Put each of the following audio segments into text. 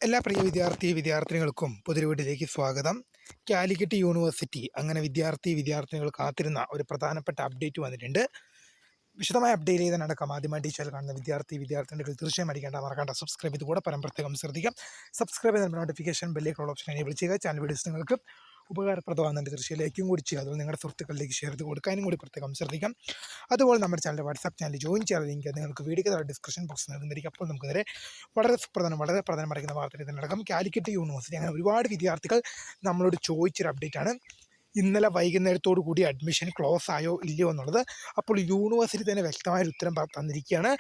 എല്ലാ പ്രിയ വിദ്യാർത്ഥിനികൾക്കും പുതിയ സ്വാഗതം. കാലിക്കറ്റ് യൂണിവേഴ്സിറ്റി അങ്ങനെ വിദ്യാർത്ഥിനികൾ കാത്തിരുന്ന ഒരു പ്രധാനപ്പെട്ട അപ്ഡേറ്റ് വന്നിട്ടുണ്ട്. വിശദമായ അപ്ഡേറ്റ് ചെയ്ത് നടക്കാം. ആദ്യമായി ടീച്ചർ കാണുന്ന വിദ്യാർത്ഥിനികൾ തീർച്ചയായും മറക്കണ്ട സബ്സ്ക്രൈബ് ചെയ്ത് കൂടെ പ്രത്യേകം ശ്രദ്ധിക്കാം. സബ്സ്ക്രൈബ് ചെയ്ത നോട്ടിഫിക്കേഷൻ ബെല്ലേക്കുള്ള ഓപ്ഷൻ എനേബിൾ ചെയ്യുക. ചാനൽ വീഡിയോസ് നിങ്ങൾക്ക് ഉപകാരപ്രദമാകുന്നുണ്ട്. തീർച്ചയായും ലൈക്കും കൂടി ചെയ്യുക. അതുപോലെ നിങ്ങളുടെ സുഹൃത്തുക്കളിലേക്ക് ഷെയർ ചെയ്ത് കൊടുക്കാനും കൂടി പ്രത്യേകം ശ്രദ്ധിക്കാം. അതുപോലെ നമ്മുടെ ചാനൽ വാട്സാപ്പ് ചാനൽ ജോയിൻ ചെയ്യാൻ ലിങ്ക് നിങ്ങൾക്ക് വീഡിയോ ഡിസ്ക്രിപ്ഷൻ ബോക്സ് നൽകുന്നതായിരിക്കും. അപ്പോൾ നമുക്ക് നേരെ വളരെ പ്രധാനമറിക്കുന്ന വാർത്തയിൽ ഇതിനടക്കം കാലിക്കറ്റ് യൂണിവേഴ്സിറ്റി അങ്ങനെ ഒരുപാട് വിദ്യാർത്ഥികൾ നമ്മളോട് ചോദിച്ചൊരു അപ്ഡേറ്റാണ്. ഇന്നലെ വൈകുന്നേരത്തോടു കൂടി അഡ്മിഷൻ ക്ലോസ് ആയോ ഇല്ലയോ എന്നുള്ളത്. അപ്പോൾ യൂണിവേഴ്സിറ്റി തന്നെ വ്യക്തമായൊരു ഉത്തരം തന്നിരിക്കുകയാണ്.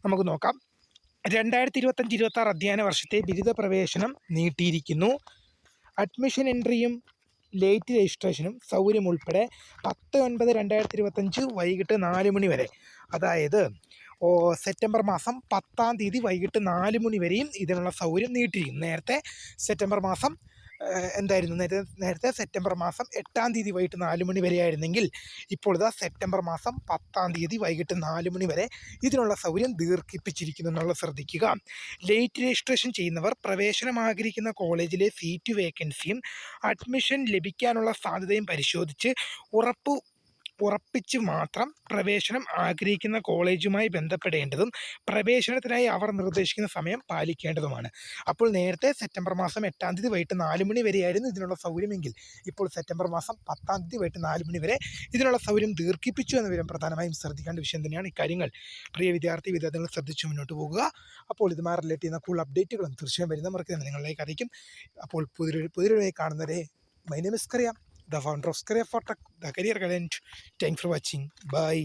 നമുക്ക് നോക്കാം. 2025-26 അധ്യയന വർഷത്തെ ബിരുദ പ്രവേശനം നീട്ടിയിരിക്കുന്നു. അഡ്മിഷൻ എൻട്രിയും ലേറ്റ് രജിസ്ട്രേഷനും സൗകര്യം ഉൾപ്പെടെ 10/9/2025 വൈകിട്ട് 4 മണി വരെ, അതായത് സെപ്റ്റംബർ മാസം 10-ാം തീയതി വൈകിട്ട് 4 മണി വരെയും ഇതിനുള്ള സൗകര്യം നീട്ടിയിരിക്കും. നേരത്തെ സെപ്റ്റംബർ മാസം സെപ്റ്റംബർ മാസം 8-ാം തീയതി വൈകിട്ട് 4 മണി വരെ ആയിരുന്നെങ്കിൽ ഇപ്പോൾ ഇതാ സെപ്റ്റംബർ മാസം 10-ാം തീയതി വൈകിട്ട് 4 മണി വരെ ഇതിനുള്ള സൗകര്യം ദീർഘിപ്പിച്ചിരിക്കുന്നു എന്നുള്ളത് ശ്രദ്ധിക്കുക. ലേറ്റ് രജിസ്ട്രേഷൻ ചെയ്യുന്നവർ പ്രവേശനം ആഗ്രഹിക്കുന്ന കോളേജിലെ സീറ്റ് വേക്കൻസിയും അഡ്മിഷൻ ലഭിക്കാനുള്ള സാധ്യതയും പരിശോധിച്ച് ഉറപ്പിച്ച് മാത്രം പ്രവേശനം ആഗ്രഹിക്കുന്ന കോളേജുമായി ബന്ധപ്പെടേണ്ടതും പ്രവേശനത്തിനായി അവർ നിർദ്ദേശിക്കുന്ന സമയം പാലിക്കേണ്ടതുമാണ്. അപ്പോൾ നേരത്തെ സെപ്റ്റംബർ മാസം 8-ാം തീയതി വൈകിട്ട് 4 മണി വരെയായിരുന്നു ഇതിനുള്ള സൗകര്യമെങ്കിൽ ഇപ്പോൾ സെപ്റ്റംബർ മാസം 10-ാം തീയതി വൈകിട്ട് 4 മണി വരെ ഇതിനുള്ള സൗകര്യം ദീർഘിപ്പിച്ചു എന്ന വിവരം പ്രധാനമായും ശ്രദ്ധിക്കേണ്ട വിഷയം തന്നെയാണ്. ഇക്കാര്യങ്ങൾ പ്രിയ വിദ്യാർത്ഥികൾ ശ്രദ്ധിച്ച് മുന്നോട്ട് പോകുക. അപ്പോൾ ഇതുമായി റിലേറ്റ് ചെയ്യുന്ന കൂടുതൽ അപ്ഡേറ്റുകളും തീർച്ചയായും വരുന്നവർക്ക് നിങ്ങളിലേക്ക് അറിയിക്കും. അപ്പോൾ പുതിയൊരു കാണുന്നവരെ my name is Kariya, the founder of Career for Tech, the career guidance. Thanks for watching. Bye.